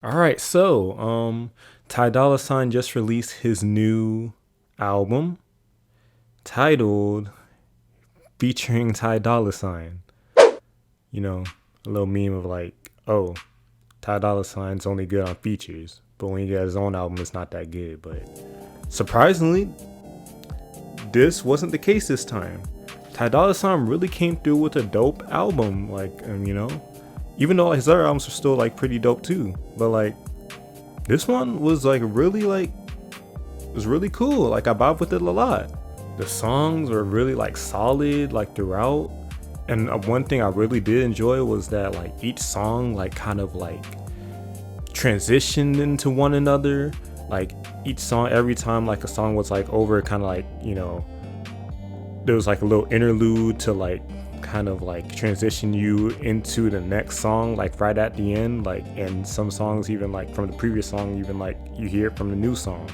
All right, Ty Dolla Sign just released his new album titled featuring Ty Dolla Sign. You know, a little meme of like, oh, Ty Dolla Sign's only good on features, but when he gets his own album, it's not that good. But surprisingly, this wasn't the case this time. Ty Dolla Sign really came through with a dope album, even though his other albums are still like pretty dope too. But like this one was like really like was really cool. Like I vibe with it a lot. The songs were really like solid like throughout. And one thing I really did enjoy was that like each song like kind of like transitioned into one another. Like each song, every time like a song was like over, kind of like, there was like a little interlude to like kind of like transition you into the next song like right at the end, like, and some songs even like from the previous song, even like you hear it from the new song,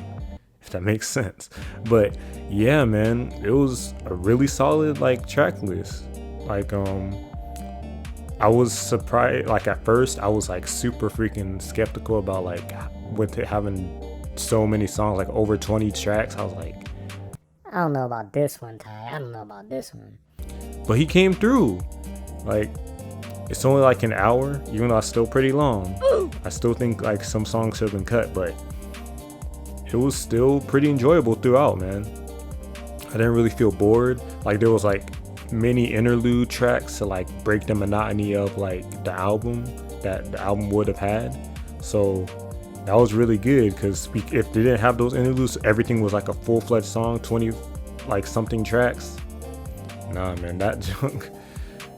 if that makes sense. But yeah, man, it was a really solid like track list. Like I was surprised. Like at first I was like super freaking skeptical about like with it having so many songs, like over 20 tracks. I was like, I don't know about this one, Ty. I don't know about this one. but he came through. Like it's only like an hour, even though it's still pretty long. I still think like some songs should have been cut, but it was still pretty enjoyable throughout, man. I didn't really feel bored. Like there was like many interlude tracks to like break the monotony of like the album that the album would have had. So that was really good, because if they didn't have those interludes, everything was like a full-fledged song, 20 like something tracks. Nah, man, that junk.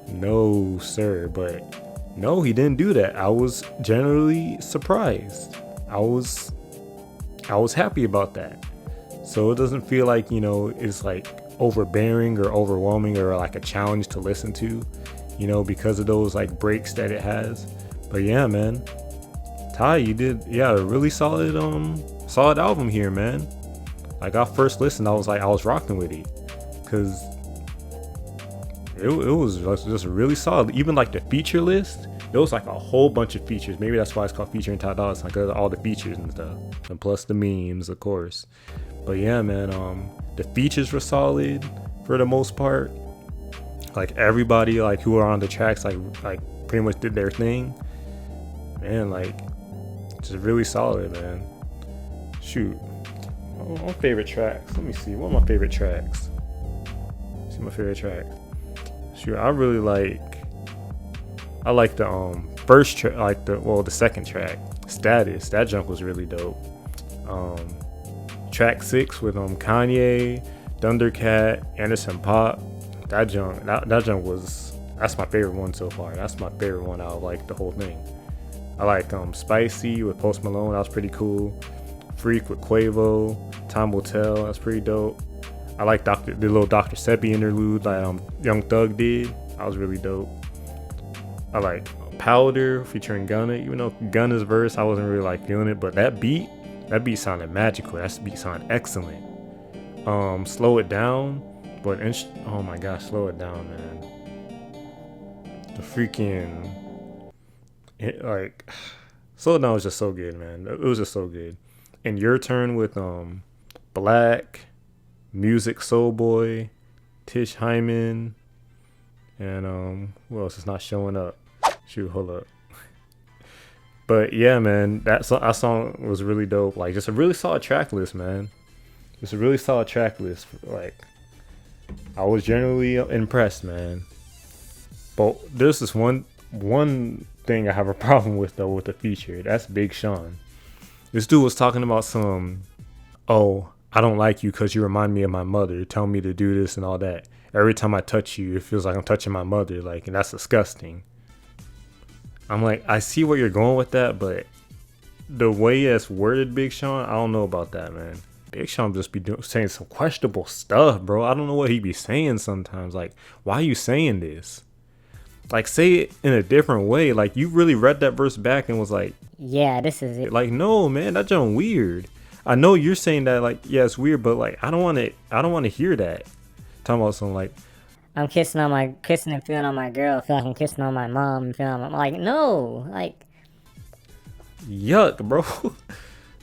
No, sir. But no, he didn't do that. I was generally surprised. I was happy about that. So it doesn't feel like, it's like overbearing or overwhelming or like a challenge to listen to, because of those like breaks that it has. But yeah, man, Ty, you did, a really solid album here, man. Like I first listened, I was rocking with it, because it was just really solid. Even like the feature list, there was like a whole bunch of features. Maybe that's why it's called featuring Ty Dolla Sign, because all the features and stuff, and plus the memes, of course. But yeah, man, the features were solid for the most part. Like everybody like who are on the tracks like pretty much did their thing. Man, like just really solid, man. Shoot, my favorite tracks. Let me see. What are my favorite tracks? See my favorite track. Shoot, I like the first track, like the second track, Status. That junk was really dope. Track 6 with Kanye, Thundercat, Anderson Paak. That junk that's my favorite one so far. That's my favorite one out of like the whole thing. I like Spicy with Post Malone. That was pretty cool. Freak with Quavo. Time Will Tell. That's pretty dope. I like the little Dr. Sebi interlude that Young Thug did. That was really dope. I like Powder featuring Gunna. Even though Gunna's verse, I wasn't really like feeling it, but that beat sounded magical. That beat sounded excellent. Slow It Down, but oh my gosh, Slow It Down, man. The freaking Slow It Down was just so good, man. It was just so good. And Your Turn with Black, Musiq, Soulboy, Tish, Hyman, and who else is not showing up? Shoot, hold up. But yeah, man, that song was really dope. Like just a really solid track list, man. Just a really solid track list. Like I was generally impressed, man. But there's this one thing I have a problem with though with the feature. That's Big Sean. This dude was talking about I don't like you because you remind me of my mother. Tell me to do this and all that. Every time I touch you, it feels like I'm touching my mother. Like, and that's disgusting. I'm like, I see where you're going with that, but the way it's worded, Big Sean, I don't know about that, man. Big Sean just be saying some questionable stuff, bro. I don't know what he be saying sometimes. Like, why are you saying this? Like, say it in a different way. Like, you really read that verse back and was like, yeah, this is it. Like, no, man, that's just weird. I know you're saying that, like, yeah, it's weird, but like, I don't want to hear that. Talking about something like, I'm kissing and feeling on my girl. I feel like I'm kissing on my mom and feeling on like, no, like, yuck, bro.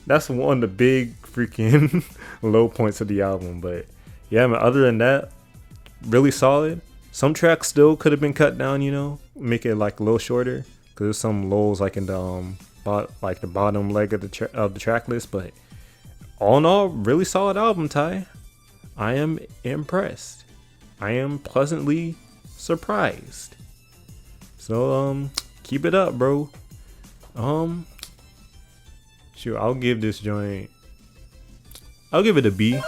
That's one of the big freaking low points of the album. But yeah, man, other than that, really solid. Some tracks still could have been cut down, you know, make it like a little shorter, cause there's some lulls like in the like the bottom leg of the track list. But all in all, really solid album, Ty. I am impressed. I am pleasantly surprised. So keep it up, bro. Shoot, I'll give this joint, I'll give it a B.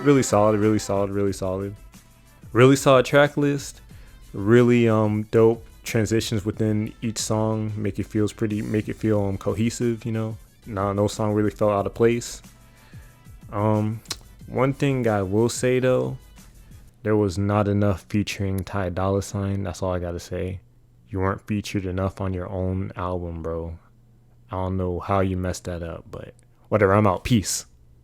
Really solid, really solid, really solid. Really solid track list. Really dope transitions within each song. Make it feel cohesive, you know. No song really felt out of place. One thing I will say though, there was not enough featuring Ty Dolla Sign. That's all I gotta say. You weren't featured enough on your own album, bro. I don't know how you messed that up, but whatever. I'm out. Peace.